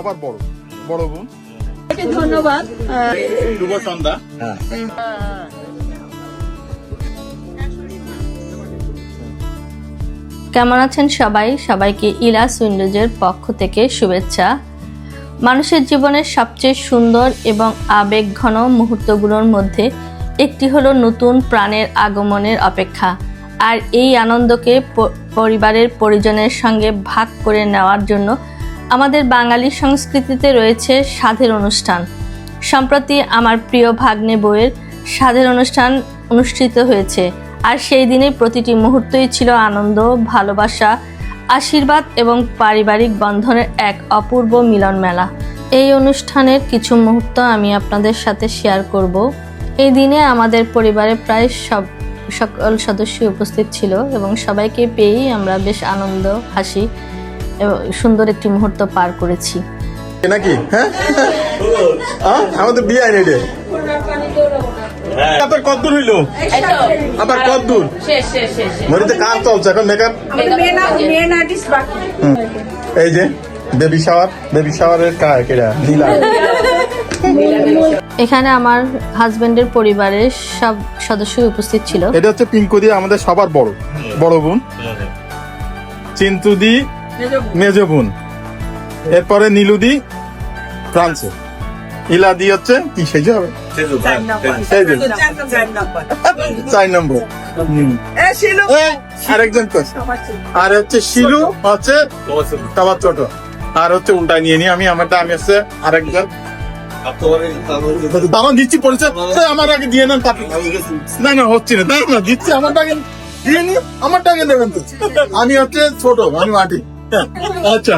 সবার বড় বড় বোন। ধন্যবাদ। শুভ সন্ধ্যা। কেমন আছেন সবাই? সবাইকে ইলাস উইন্ডোজের পক্ষ থেকে শুভেচ্ছা। মানুষের জীবনের সবচেয়ে সুন্দর এবং আবেগঘন মুহূর্তগুলোর মধ্যে একটি হলো নতুন প্রাণের আগমনের অপেক্ষা, আর এই আনন্দকে পরিবারের পরিজনের সঙ্গে ভাগ করে নেওয়ার জন্য আমাদের বাঙালি সংস্কৃতিতে রয়েছে সাধের অনুষ্ঠান। সম্প্রতি আমার প্রিয় ভাগ্নে বউয়ের সাধের অনুষ্ঠান অনুষ্ঠিত হয়েছে, আর সেই দিনে প্রতিটি মুহূর্তই ছিল আনন্দ, ভালোবাসা, আশীর্বাদ এবং পারিবারিক বন্ধনের এক অপূর্ব মিলন মেলা। এই অনুষ্ঠানের কিছু মুহূর্ত আমি আপনাদের সাথে শেয়ার করব। এই দিনে আমাদের পরিবারের প্রায় সকল সদস্যই উপস্থিত ছিল এবং সবাইকে পেয়েই আমরা বেশ আনন্দ, হাসি এবং সুন্দর একটি মুহূর্ত পার করেছি। নাকি হ্যাঁ আমাদের বিয়ে আইন রে আপনার কতদূর হইলো? আবার কতদূর মরিতে কাজ চলছে এখন? মেকআপ এই যে বেবি শাওয়ারের কেডা নীলা। এখানে আমার হাজবেন্ডের পরিবারের সব সদস্যই উপস্থিত ছিল। এটা হচ্ছে পিঙ্কুদি, আমাদের সবার বড় বড় বোন। চিন্তুদি মেজ বোন, এরপরে নীলুদি ফ্রান্সে, ইলাদি হচ্ছে কি সেজে হবে 4 নম্বর। আরেকজন আর হচ্ছে শিলু হচ্ছে সবার ছোট, আর হচ্ছে উল্টায় নিয়ে নিয়ে আমি আমারটা আমি হচ্ছে আরেকজন দাঁড়ান দিচ্ছি পরিচয় আমার আগে দিয়ে নেন। না না হচ্ছে না, দাঁড়ান না দিচ্ছি আমারটাকে দিয়ে নি, আমারটাকে দেবেন তো। আমি হচ্ছে ছোট, আমি মাটি। আচ্ছা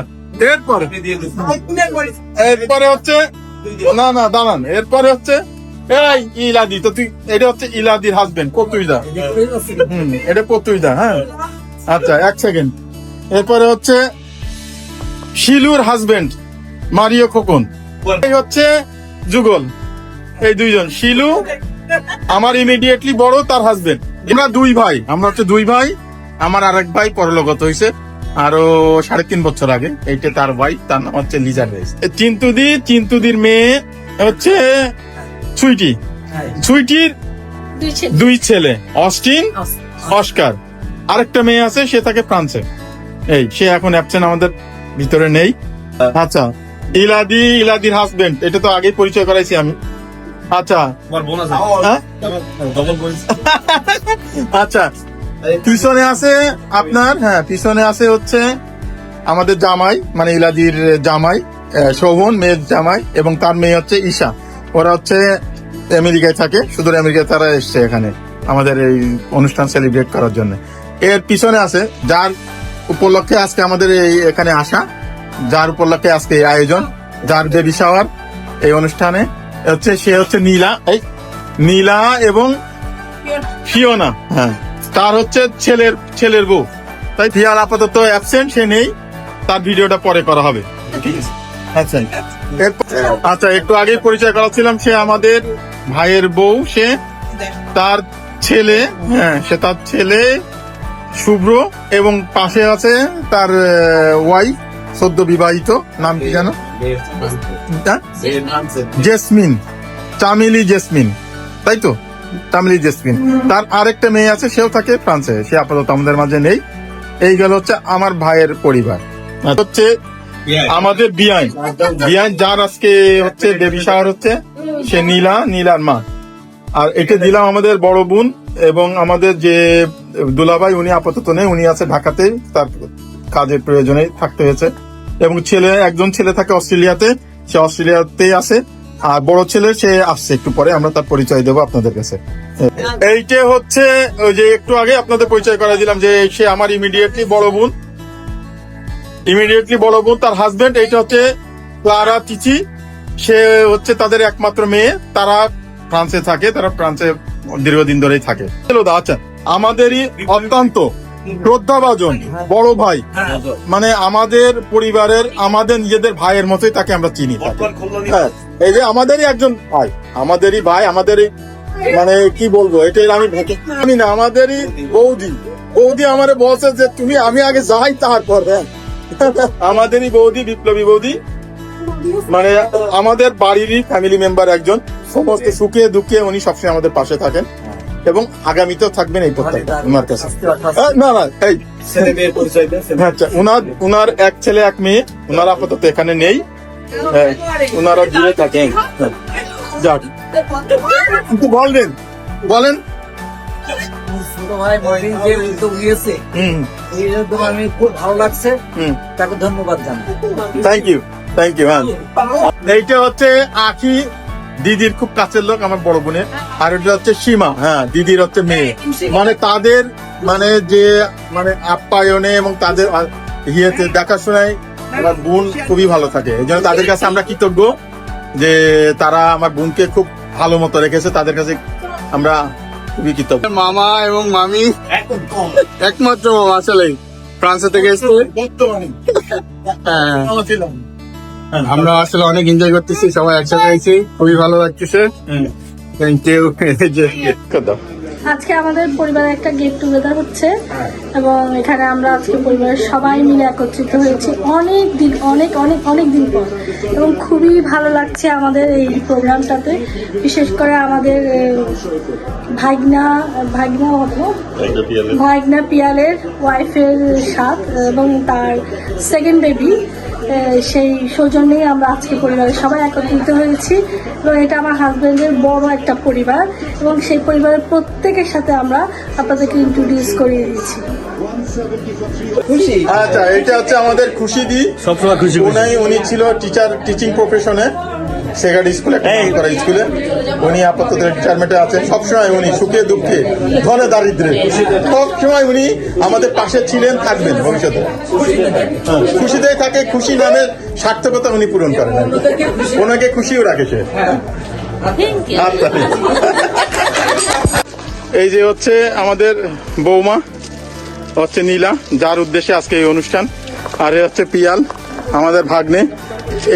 এরপরে হচ্ছে না না দাঁড়ান, এরপরে হচ্ছে এই ইলাদি। তো তুই এটা হচ্ছে ইলাদির হাজবেন্ড কতুইদা। এটা কতুইদা। হ্যাঁ আচ্ছা 1 সেকেন্ড। এরপরে হচ্ছে শিলুর হাজবেন্ড মারিও খোকন। এই হচ্ছে যুগল। এই দুইজন শিলু আমার ইমিডিয়েটলি বড়, তার হাজবেন্ড। আমরা 2 ভাই, আমরা হচ্ছে 2 ভাই। আমার আরেক ভাই পরলোকগত হয়েছে আরো 3.5 বছর আগে। এইটা তার ভাই, তার নাম হচ্ছে লিজা রেস। চিন্তুদির মেয়ে হচ্ছে সুইটির 2 ছেলে, অস্টিন, অস্কার। আরেকটা মেয়ে আছে, সে থাকে ফ্রান্সে। এই সে এখন অ্যাবসেন্ট, আমাদের ভিতরে নেই। আচ্ছা ইলাদির হাজবেন্ড, এটা তো আগেই পরিচয় করাইছি আমি। আচ্ছা আচ্ছা পিছনে আছে আপনার, পিছনে আছে হচ্ছে আমাদের জামাই, মানে ইলাদির জামাই শোভন, মেয়ের জামাই, এবং তার মেয়ে হচ্ছে ঈশা। ওরা হচ্ছে আমেরিকায় থাকে, সুদূর আমেরিকায় তারা এসছে এখানে আমাদের এই অনুষ্ঠান সেলিব্রেট করার জন্য। এর পিছনে আছে যার উপলক্ষে আজকে আমাদের এই এখানে আসা, যার উপলক্ষে আজকে এই আয়োজন, যার বেবি শাওয়ার এই অনুষ্ঠানে হচ্ছে, সে হচ্ছে নীলা এবং ফিওনা। হ্যাঁ তার হচ্ছে ছেলের বউ। তাই ফিয়াল আপাতত অ্যাবসেন্ট, সে নেই, তার ভিডিওটা পরে করা হবে। ঠিক আছে আচ্ছা একটু আগে পরিচয় করাচ্ছিলাম, সে আমাদের ভাইয়ের বউ, সে তার ছেলে, সে তার ছেলে শুভ্র, এবং পাশে আছে তার ওয়াইফ, সদ্য বিবাহিত, নাম কি জানো? জেসমিন, তামিলি জেসমিন, তাই তো? তামিলি জেসমিন। তার আরেকটা মেয়ে আছে, সেও থাকে ফ্রান্সে, সে আপাতত আমাদের মাঝে নেই। এই গেল হচ্ছে আমার ভাইয়ের পরিবার। হচ্ছে আমাদের বিয়ান, যার আজকে হচ্ছে বেবি শাওয়ার হচ্ছে, সে নীলার মা। আর এটা দিলাম আমাদের বড় বোন, এবং আমাদের যে দুলাভাই, উনি আপাতত নেই, উনি আছে ঢাকাতে, তার কাজের প্রয়োজনে থাকতে হয়েছে। এবং একজন ছেলে থাকে অস্ট্রেলিয়াতে, সে অস্ট্রেলিয়াতেই আছে। আর বড় ছেলে সে আসছে একটু পরে, আমরা তার পরিচয় দেবো আপনাদের কাছে। এইটা হচ্ছে ওই যে একটু আগে আপনাদের পরিচয় করা দিলাম, যে সে আমার ইমিডিয়েটলি বড় বোন, তার হাজবেন্ড। এইটা হচ্ছে ক্লারা চিচি, সে হচ্ছে তাদের একমাত্র মেয়ে। তারা ফ্রান্সে থাকে, তারা ফ্রান্সে দীর্ঘদিন ধরেই থাকে। আচ্ছা আমাদেরই অত্যন্ত শ্রদ্ধাভাজন বড় ভাই, মানে আমাদের পরিবারের, আমাদের নিজেদের ভাইয়ের মতোই তাকে আমরা চিনি। হ্যাঁ এই যে আমাদেরই একজন ভাই, আমাদেরই মানে কি বলবো, এটাই আমি না, আমাদেরই বৌদি আমারে বলছে যে আমি আগে যাই, তারপর আমাদেরই বৌদি, বিপ্লবী বৌদি, মানে আমাদের বাড়িরই ফ্যামিলি মেম্বার একজন, সমস্ত সুখে দুঃখে উনি সবসময় আমাদের পাশে থাকেন এবং আগামীতেও থাকবেন এই প্রত্যেকটা ওনার কাছে। না না এই আচ্ছা, উনার এক ছেলে এক মেয়ে, উনারা আপাতত এখানে নেই, উনারা দূরে থাকেন। যাক, বলেন বলেন। ছোট ভাই মর্নিং যে উদ্যোগ নিয়েছে এই উদ্যোগ আমি খুব ভালো লাগছে, তাকে ধন্যবাদ জানাই। থ্যাংক ইউ হ্যাঁ। এইটা হচ্ছে আখি, দিদির খুব কাছের লোক, আমার বড় বোনের। আর এটা হচ্ছে সীমা, হ্যাঁ দিদির হচ্ছে মেয়ে। মানে তাদের মানে যে মানে আপ্যায়নে এবং তাদের ইয়েতে দেখাশোনায় আমার বোন খুবই ভালো থাকে। এই জন্য তাদের কাছে আমরা কৃতজ্ঞ যে তারা আমার বোনকে খুব ভালো মতো রেখেছে, তাদের কাছে আমরা খুবই কৃতজ্ঞ। মামা এবং মামি একমাত্র মামা আসলে ফ্রান্স থেকে এসেছে। আমরা আসলে অনেক এনজয় করতেছি, সবাই একসাথে আছি, খুবই ভালো লাগতেছে। Thank you. আজকে আমাদের পরিবারের একটা গেট টুগেদার হচ্ছে এবং এখানে আমরা আজকে পরিবারের সবাই মিলে একত্রিত হয়েছি অনেক দিন, অনেক দিন পর, এবং খুবই ভালো লাগছে আমাদের এই প্রোগ্রামটাতে। বিশেষ করে আমাদের ভাইগনা পিয়ালের ওয়াইফের সাথে এবং তার সেকেন্ড বেবি, সেই সৌজন্যে আমরা আজকে পরিবারের সবাই একত্রিত হয়েছি এবং এটা আমার হাজবেন্ডের বড় একটা পরিবার এবং সেই পরিবারের প্রত্যেকের সাথে আমরা আপনাদেরকে ইন্ট্রোডিউস করিয়ে দিচ্ছি। আচ্ছা, এটা হচ্ছে আমাদের খুশি দি, সবসময় খুশি। উনি ছিল টিচিং প্রফেশনে, সেকেন্ডারি স্কুলে করা স্কুলে। উনি আপাতত রিটায়ারমেন্টে আছেন। সবসময় উনি সুখে দুঃখে ধনে দারিদ্রে সবসময় উনি আমাদের পাশে ছিলেন, থাকবেন ভবিষ্যতে। খুশিতেই থাকে, খুশি নামের সার্থকতা উনি পূরণ করেন, ওনাকে খুশিও রাখে সে। আচ্ছা, এই যে হচ্ছে আমাদের বৌমা হচ্ছে নীলা, যার উদ্দেশ্যে আজকে এই অনুষ্ঠান। আর এ হচ্ছে পিয়াল, আমাদের ভাগ্নে।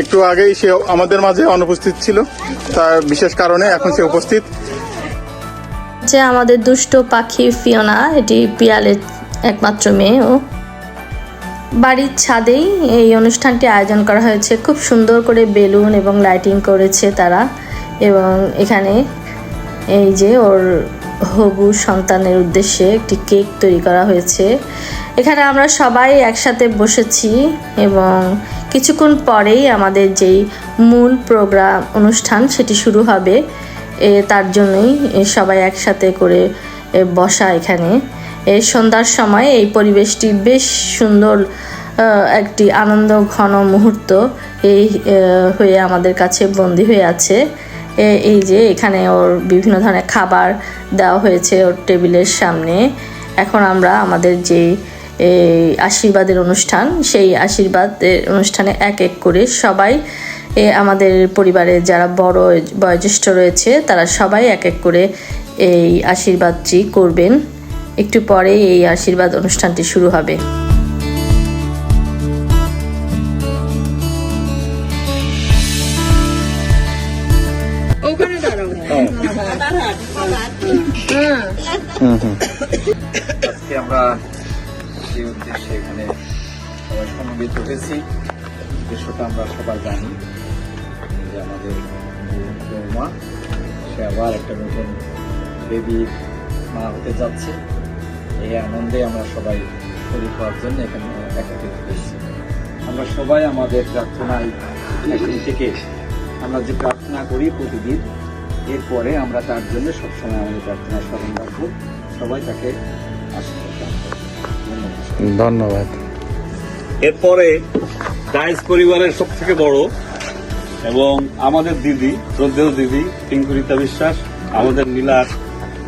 একটু আগেই সে আমাদের মাঝে অনুপস্থিত ছিল, তার বিশেষ কারণে এখন সে উপস্থিত। যে আমাদের দুষ্ট পাখি ফিওনা, এটি পিয়ালের একমাত্র মেয়ে। ও বাড়ির ছাদেই এই অনুষ্ঠানটি আয়োজন করা হয়েছে, খুব সুন্দর করে বেলুন এবং লাইটিং করেছে তারা। এবং এখানে এই যে ওর হবু সন্তানের উদ্দেশ্যে একটি কেক তৈরি করা হয়েছে। এখানে আমরা সবাই একসাথে বসেছি এবং কিছুক্ষণ পরেই আমাদের যেই মূল প্রোগ্রাম অনুষ্ঠান সেটি শুরু হবে, তার জন্যই সবাই একসাথে করে বসা এখানে। এই সন্ধ্যার সময় এই পরিবেশটি বেশ সুন্দর, একটি আনন্দ ঘন মুহূর্ত এই হয়ে আমাদের কাছে বন্দী হয়ে আছে। এই যে এখানে ওর বিভিন্ন ধরনের খাবার দেওয়া হয়েছে ওর টেবিলের সামনে। এখন আমরা আমাদের যে আশীর্বাদের অনুষ্ঠান, সেই আশীর্বাদের অনুষ্ঠানে এক এক করে সবাই, আমাদের পরিবারের যারা বড় বয়োজ্যেষ্ঠ রয়েছে তারা সবাই এক এক করে এই আশীর্বাদটি করবেন। একটু পরে এই আশীর্বাদ অনুষ্ঠানটি শুরু হবে। আজকে আমরা যে উদ্দেশ্যে এখানে সবাই সমবেত হয়েছি, উদ্দেশ্যটা আমরা সবাই জানি যে আমাদের বৌমা সে আবার একটা নতুন বেবির মা হতে যাচ্ছে। এই আনন্দে আমরা সবাই শরীর হওয়ার জন্য এখানে একত্রিত হয়েছি। আমরা সবাই আমাদের প্রার্থনায় এখন থেকে আমরা যে প্রার্থনা করি প্রতিদিন, এরপরে আমরা তার জন্য সবসময় আমাদের প্রার্থনা স্মরণ রাখবো। সবাই তাকে আশীর্বাদ করব। ধন্যবাদ। এরপরে ডাইস পরিবারের সব থেকে বড় এবং আমাদের দিদি, শ্রদ্ধেয় দিদি পিঙ্কুরিতা বিশ্বাস আমাদের নীলার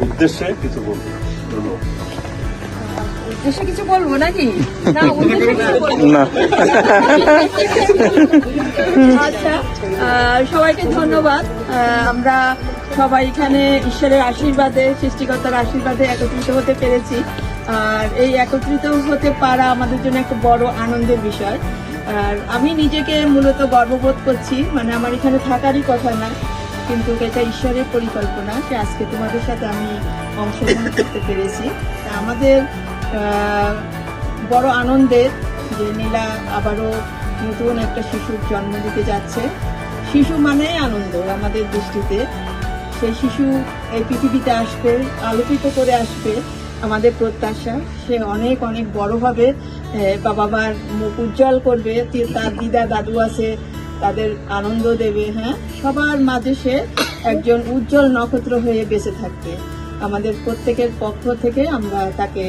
উদ্দেশ্যে কিছু বলবে। উদ্দেশ্যে কিছু বলবো নাকি? না, না, আচ্ছা, সবাইকে ধন্যবাদ। আমরা সবাই এখানে ঈশ্বরের আশীর্বাদে, সৃষ্টিকর্তার আশীর্বাদে একত্রিত হতে পেরেছি। আর এই একত্রিত হতে পারা আমাদের জন্য একটা বড় আনন্দের বিষয়। আর আমি নিজেকে মূলত গর্ববোধ করছি, মানে আমার এখানে থাকারই কথা না, কিন্তু এটা ঈশ্বরের পরিকল্পনা যে আজকে তোমাদের সাথে আমি অংশগ্রহণ করতে পেরেছি। তা আমাদের বড় আনন্দের যে নীলা আবারও নতুন একটা শিশুর জন্ম দিতে যাচ্ছে। শিশু মানেই আনন্দ আমাদের দৃষ্টিতে। সেই শিশু এই পৃথিবীতে আসবে, আলোকিত করে আসবে, আমাদের প্রত্যাশা সে অনেক অনেক বড় হবে, বাবার মুখ উজ্জ্বল করবে, তার দিদা দাদু আছে তাদের আনন্দ দেবে। হ্যাঁ, সবার মাঝে সে একজন উজ্জ্বল নক্ষত্র হয়ে বেঁচে থাকবে। আমাদের প্রত্যেকের পক্ষ থেকে আমরা তাকে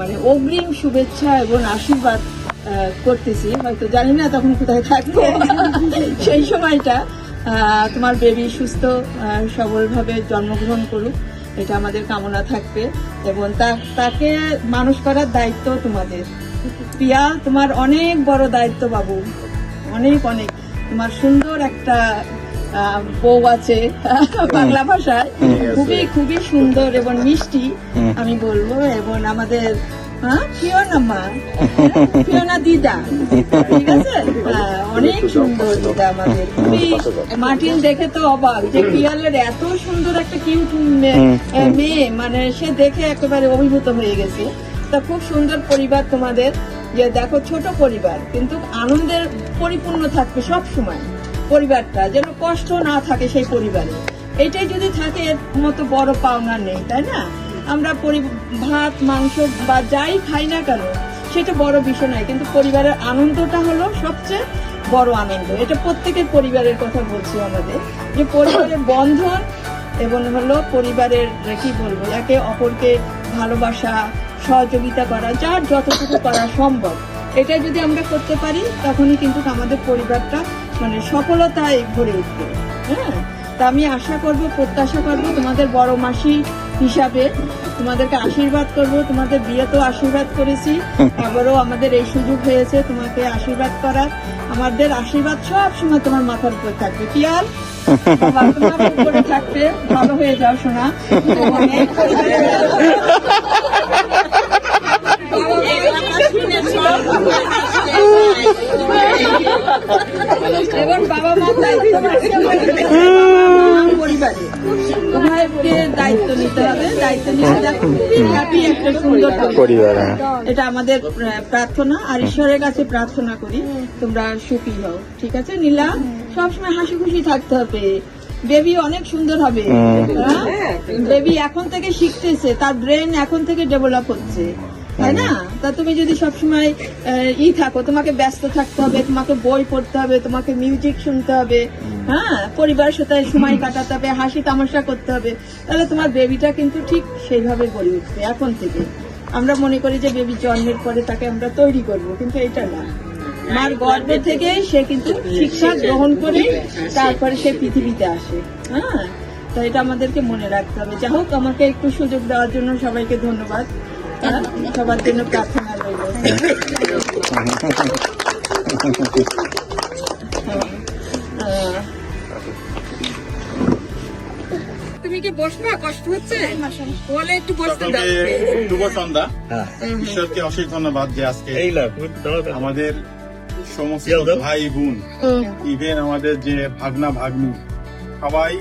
মানে অগ্রিম শুভেচ্ছা এবং আশীর্বাদ করতেছি। হয়তো জানি না তখন কোথায় থাকবে সেই সময়টা। তোমার বেবি সুস্থ সবলভাবে জন্মগ্রহণ করুক, এটা আমাদের কামনা থাকবে। এবং তাকে মানুষ করার দায়িত্ব তোমাদের। প্রিয়া, তোমার অনেক বড় দায়িত্ব বাবু, অনেক অনেক। তোমার সুন্দর একটা বউ আছে বাংলা ভাষায়, খুবই খুবই সুন্দর এবং মিষ্টি আমি বলবো। এবং আমাদের ফিওনা মা, ফিওনা দিদা, ঠিক আছে, অনেক সুন্দর দিদা আমাদের। খুবই মার্টিন দেখে তো অবাক যে পিয়ালের এত সুন্দর একটা কিউট মেয়ে, মানে সে দেখে একেবারে অভিভূত হয়ে গেছে। তা খুব সুন্দর পরিবার তোমাদের, যে দেখো ছোট পরিবার কিন্তু আনন্দের পরিপূর্ণ থাকবে সব সময়। পরিবারটা যেন কষ্ট না থাকে সেই পরিবারে, এইটাই যদি থাকে এর মতো বড় পাওনা নেই, তাই না? আমরা ভাত মাংস বা যাই খাই না কেন সেটা বড় বিষয় নয়, কিন্তু পরিবারের আনন্দটা হলো সবচেয়ে বড় আনন্দ। এটা প্রত্যেকের পরিবারের কথা বলছি আমাদের, যে পরিবারের বন্ধন এবং হলো পরিবারের কি বলবো, একে অপরকে ভালোবাসা, সহযোগিতা করা, যার যতটুকু করা সম্ভব, এটা যদি আমরা করতে পারি তখনই কিন্তু আমাদের পরিবারটা মানে সফলতায় ভরে উঠবে। হ্যাঁ, তা আমি আশা করব, প্রত্যাশা করব তোমাদের বড় মাসি হিসাবে তোমাদেরকে আশীর্বাদ করব। তোমাদের বিয়েতেও আশীর্বাদ করেছি, আবারও আমাদের এই সুযোগ হয়েছে তোমাকে আশীর্বাদ করার। আমাদের আশীর্বাদ সব সময় তোমার মাথার উপর থাকবে। পিয়াল, বাবা তোমার উপরে থাকবে, ভালো হয়ে যাও সোনা। এবং বাবা মা পরিবারে উভয়কে দায়িত্ব নিতে হবে। দায়িত্ব নিতে খুবই হ্যাপি একটা সুন্দর পরিবার, এটা আমাদের প্রার্থনা। আর ঈশ্বরের কাছে প্রার্থনা করি তোমরা সুখী হও, ঠিক আছে? নীলা, সবসময় হাসি খুশি থাকতে হবে। বেবি অনেক সুন্দর হবে। বেবি এখন থেকে শিখতেছে, তার ব্রেন এখন থেকে ডেভেলপ হচ্ছে, তাই না? তা তুমি যদি সবসময় থাকো, তোমাকে ব্যস্ত থাকতে হবে, তোমাকে বই পড়তে হবে, তোমাকে মিউজিক শুনতে হবে, হ্যাঁ, পরিবারের সাথে সময় কাটাতে হবে, হাসি তামাশা করতে হবে, তাহলে তোমার বেবিটা কিন্তু ঠিক সেইভাবে গড়ে উঠবে। এখন থেকে আমরা মনে করি যে বেবি জন্মের পরে তাকে আমরা তৈরি করব, কিন্তু এটা না। মার গর্ভ থেকে সে কিন্তু শিক্ষা গ্রহণ করে তারপরে সে পৃথিবীতে আসে। হ্যাঁ, তো এটা আমাদেরকে মনে রাখতে হবে। যাই হোক, আমাকে একটু সুযোগ দেওয়ার জন্য সবাইকে ধন্যবাদ। সবার জন্য প্রার্থনা রইল। তুমি কি বসবা? কষ্ট হচ্ছে বলে একটু বসতে দাও। শুভ সন্ধ্যা। ঈশ্বরকে অশেষ ধন্যবাদ যে আজকে আমাদের সমস্ত ভাই বোন, ইভেন আমাদের যে ভাগনা ভাগ্নি, সবাই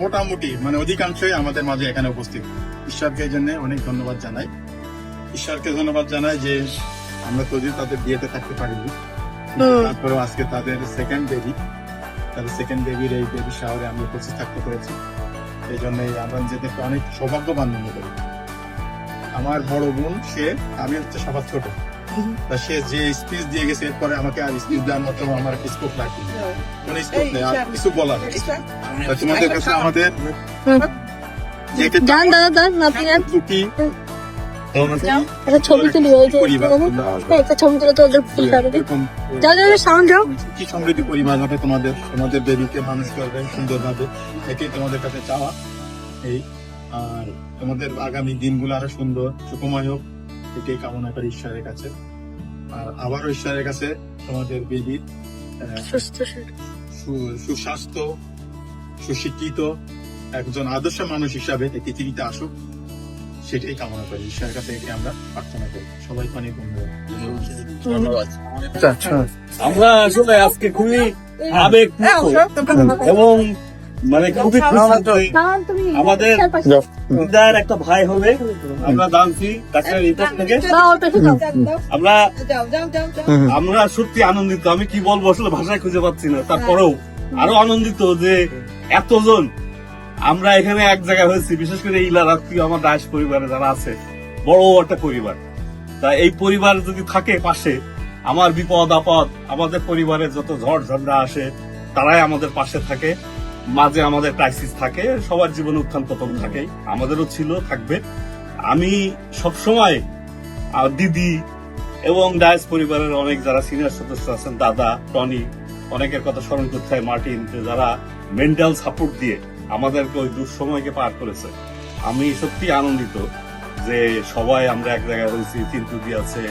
মোটামুটি মানে অধিকাংশই আমাদের মাঝে এখানে উপস্থিত। ঈশ্বরকে এই জন্য অনেক ধন্যবাদ জানাই। ঈশ্বরকে ধন্যবাদ জানাই যে আমরা তো তাদের বিয়েতে থাকতে পারিনি, তারপরেও আজকে তাদের সেকেন্ড বেবির এই বেবি শাওয়ারে আমি উপস্থিত থাকতে পেরেছি। এই জন্য আমরা নিজেদেরকে অনেক সৌভাগ্যবান মনে করি। আমার বড় বোন, আমি হচ্ছে সবার ছোট, তা সে যে স্পিচ দিয়ে গেছে, এরপরে আমাকে আর স্পিচ দেওয়ার মতো আমার স্কোপ লাগবে, কোনো স্কোপ নেই আর কিছু বলার। তোমাদের কাছে আমাদের ছবি তুলি, একটা ছবি তুলে তো ওদের কি সমৃদ্ধি পরিবার হবে তোমাদের বেবিকে মানুষ করবে সুন্দরভাবে, এটাই তোমাদের কাছে চাওয়া। এই আর তোমাদের আগামী দিনগুলো আরো সুন্দর সুখময় হোক, এটাই কামনা করি ঈশ্বরের কাছে। আর আবারও ঈশ্বরের কাছে তোমাদের বেবির সুস্বাস্থ্য, সুশিক্ষিত একজন আদর্শ মানুষ হিসাবে এই পৃথিবীতে আসুক, সেটাই কামনা করি ঈশ্বরের কাছে, এটাই আমরা প্রার্থনা করি। সবাইকে অনেক ধন্যবাদ। আমরা আসলে আজকে খুবই আবেগ এবং মানে খুবই খুশি। কারণ তুমি আমাদের চারপাশে যাও। দিদার একটা ভাই হবে, আমরা জানছি ডাক্তার ইন্টার থেকে। দাও, ওর পাশে দাও। আমরা যাও যাও যাও যাও আমরা সত্যি আনন্দিত, আমি কি বলবো আসলে ভাষায় খুঁজে পাচ্ছি না। তারপরেও আরো আনন্দিত যে এতজন আমরা এখানে এক জায়গায় হয়েছি, বিশেষ করে ইলার আত্মীয় আমার দাস পরিবারে যারা আছে, বড় একটা পরিবার। তা এই পরিবার যদি থাকে পাশে, আমার বিপদ আপদ, আমাদের পরিবারে যত ঝড় ঝঞ্ঝা আসে, তারাই আমাদের পাশে থাকে। মাঝে আমাদের ক্রাইসিস থাকে, সবার জীবনে উত্থান পতন থাকে, আমাদেরও ছিল, থাকবে। আমি সবসময় দিদি এবং ডায়াস পরিবারের অনেক যারা সিনিয়র সদস্য আছেন, দাদা, টনি, অনেকের কথা স্মরণ করতে হয়, মার্টিন, যারা মেন্টাল সাপোর্ট দিয়ে আমাদেরকে ওই দুঃসময়কে পার করেছে। আমি সত্যি আনন্দিত যে সবাই আমরা এক জায়গায় হয়েছি। চিন্তুদি আছে,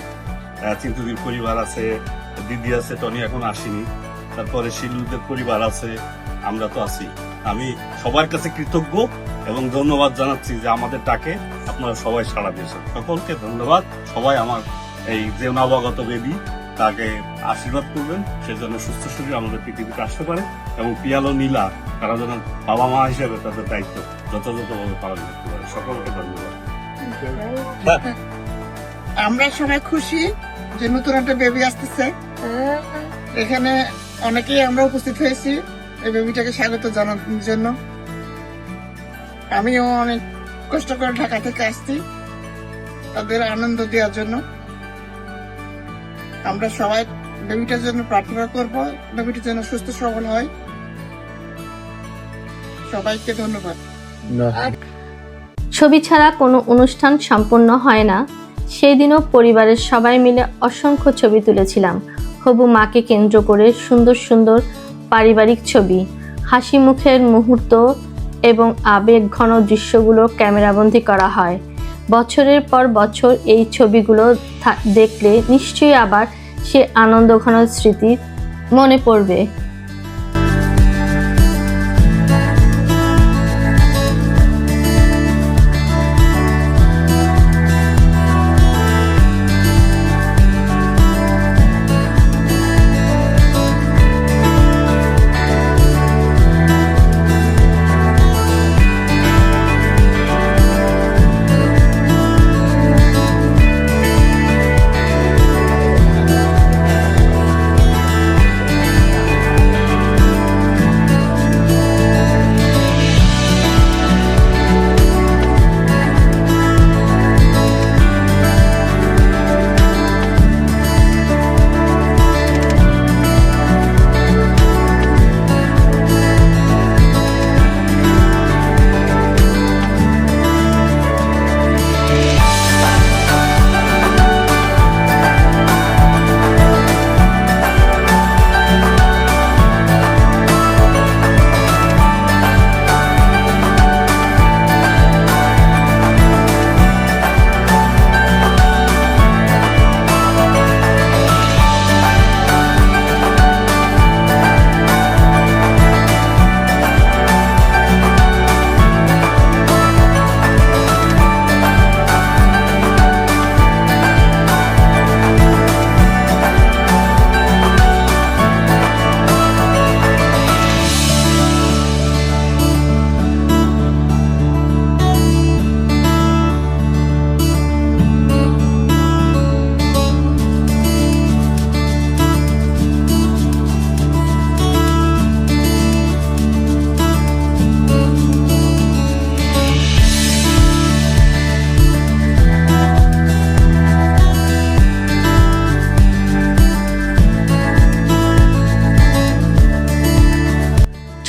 চিন্তুদির পরিবার আছে, দিদি আছে, টনি এখন আসেনি, তারপরে শিলুদের পরিবার আছে, আমরা তো আছি। আমি সবার কাছে কৃতজ্ঞ এবং ধন্যবাদ জানাচ্ছি যে আমাদের ডাকে আপনারা সবাই সাড়া দিয়েছেন। সকলকে ধন্যবাদ। সবাই আমার এই যে নবাগত বেবি, তাকে আশীর্বাদ করবেন, সেজন্য সুস্থ শরীর আমাদের পৃথিবীতে আসতে পারে এবং পিয়ালো নীলা তারা যেন বাবা মা হিসেবে তাদের দায়িত্ব যথাযথভাবে পালন করতে পারে। সকলকে ধন্যবাদ। আমরা সবাই খুশি যে নতুন একটা বেবি আসতেছে। এখানে অনেকেই আমরা উপস্থিত হয়েছি এই বেবিটাকে স্বাগত জানানোর জন্য। আমিও অনেক কষ্ট করে ঢাকা থেকে আসছি তাদের আনন্দ দেওয়ার জন্য। আমরা সবাই বেবিটার জন্য প্রার্থনা করব, বেবিটার জন্য সুস্থ সবল হয়। সবাইকে ধন্যবাদ। ছবি ছাড়া কোনো অনুষ্ঠান সম্পূর্ণ হয় না। সেই দিনও পরিবারের সবাই মিলে অসংখ্য ছবি তুলেছিলাম। হবু মাকে কেন্দ্র করে সুন্দর সুন্দর পারিবারিক ছবি, হাসি মুখের মুহূর্ত এবং আবেগ ঘন দৃশ্যগুলো ক্যামেরাবন্দি করা হয়। বছরের পর বছর এই ছবিগুলো দেখলে নিশ্চয়ই আবার সে আনন্দ ঘন স্মৃতি মনে পড়বে।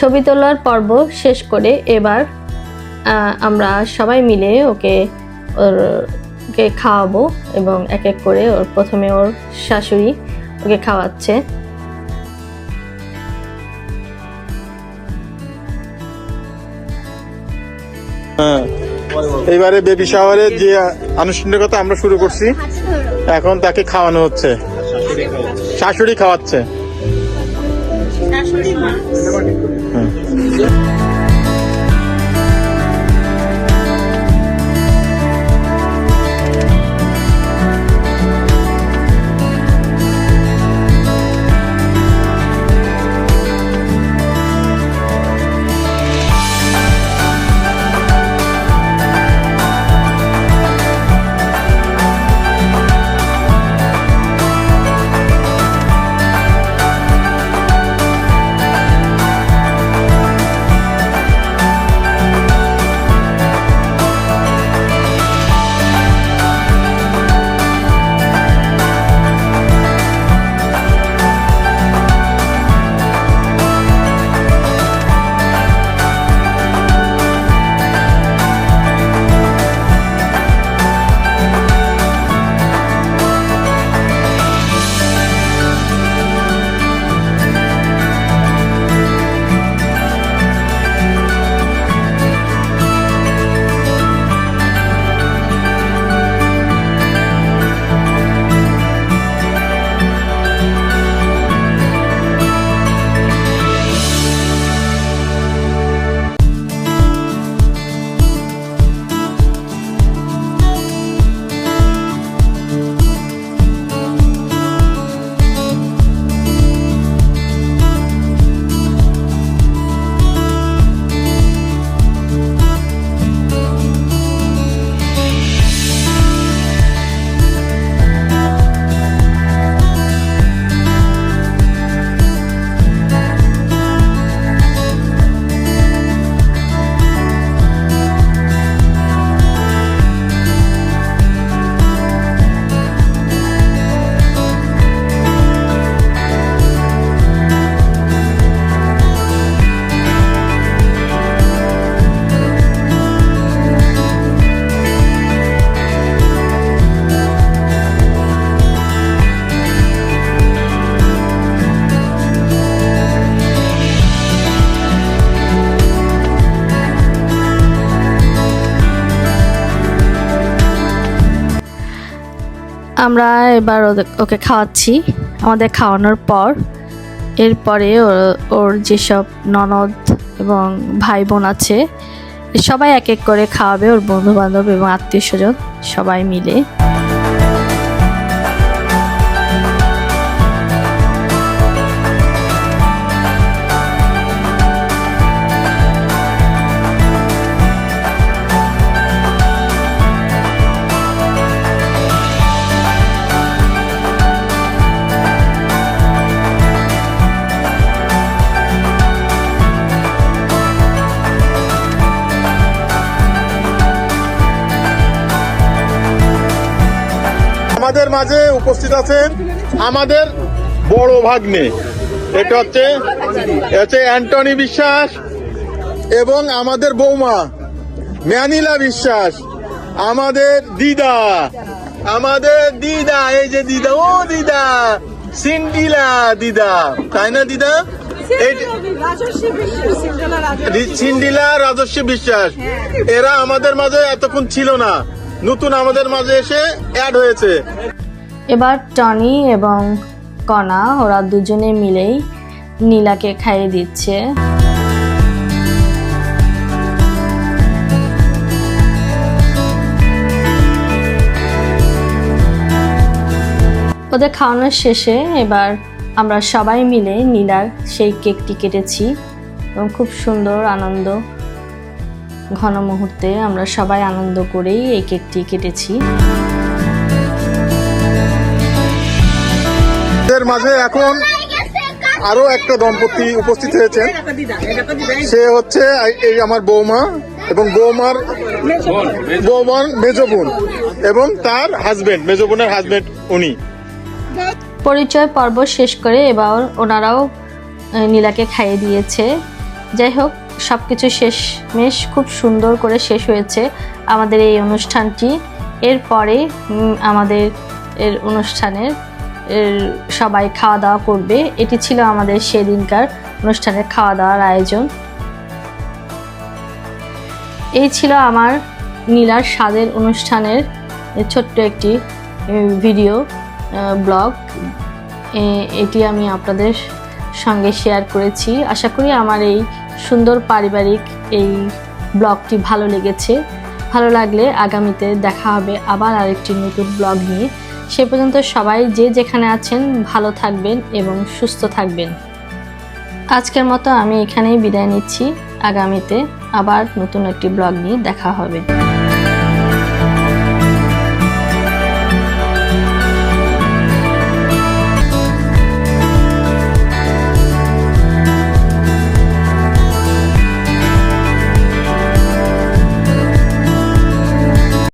ছবি তোলার পর্ব শেষ করে এবার আমরা সবাই মিলে ওকে খাওয়াবো এবং এক এক করে প্রথমে ওর শাশুড়ি ওকে খাওয়াচ্ছে। হ্যাঁ, এইবারে বেবি শাওয়ারের যে আনুষ্ঠানিকতা আমরা শুরু করছি, এখন তাকে খাওয়ানো হচ্ছে, শাশুড়ি খাওয়াচ্ছে। আমরা এবার ওকে খাওয়াচ্ছি। আমাদের খাওয়ানোর পর এরপরে ওর যেসব ননদ এবং ভাই বোন আছে সবাই এক এক করে খাওয়াবে, ওর বন্ধু বান্ধব এবং আত্মীয় স্বজন সবাই মিলে। আমাদের মাঝে উপস্থিত আছেন আমাদের বড় ভাগ্নে, এটা হচ্ছে অ্যান্টনি বিশ্বাস এবং আমাদের বৌমা ম্যানিলা বিশ্বাস, আমাদের দিদা, এই যে দিদা, ও দিদা সিন্ডিলা দিদা, তাই না দিদা? সিন্ডিলা রাজস্বী বিশ্বাস, এরা আমাদের মাঝে এতক্ষণ ছিল না, নতুন আমাদের মাঝে এসে অ্যাড হয়েছে। এবার টনি এবং কণা ওরা দুজনে মিলেই নীলাকে খাইয়ে দিচ্ছে। ওদের খাওয়ানোর শেষে এবার আমরা সবাই মিলে নীলার সেই কেকটি কেটেছি এবং খুব সুন্দর আনন্দ ঘন মুহূর্তে আমরা সবাই আনন্দ করেই এই কেকটি কেটেছি। এর মাঝে এখন আরো একটা দম্পতি উপস্থিত হয়েছে, সে হচ্ছে এই আমার বৌমা এবং বৌমার মেজ বোন এবং তার হাজবেন্ড, মেজ বোনের হাজবেন্ড উনি। পরিচয় পর্ব শেষ করে এবার ওনারাও নীলাকে খাইয়ে দিয়েছে। যাই হোক, সবকিছু শেষমেশ খুব সুন্দর করে শেষ হয়েছে আমাদের এই অনুষ্ঠানটি। এরপরে আমাদের অনুষ্ঠানের সবাই খাওয়া দাওয়া করবে। এটি ছিল আমাদের সেদিনকার অনুষ্ঠানের খাওয়া দাওয়ার আয়োজন। এই ছিল আমার নীলার স্বাদের অনুষ্ঠানের ছোট্ট একটি ভিডিও ব্লগ। এটি আমি আপনাদের সঙ্গে শেয়ার করেছি। আশা করি আমার এই সুন্দর পারিবারিক এই ব্লগটি ভালো লেগেছে। ভালো লাগলে আগামীতে দেখা হবে আবার আরেকটি নতুন ব্লগ নিয়ে। সে পর্যন্ত সবাই যে যেখানে আছেন ভালো থাকবেন এবং সুস্থ থাকবেন। আজকের মতো আমি এখানেই বিদায় নিচ্ছি। আগামীতে আবার নতুন একটি ব্লগ নিয়ে দেখা হবে।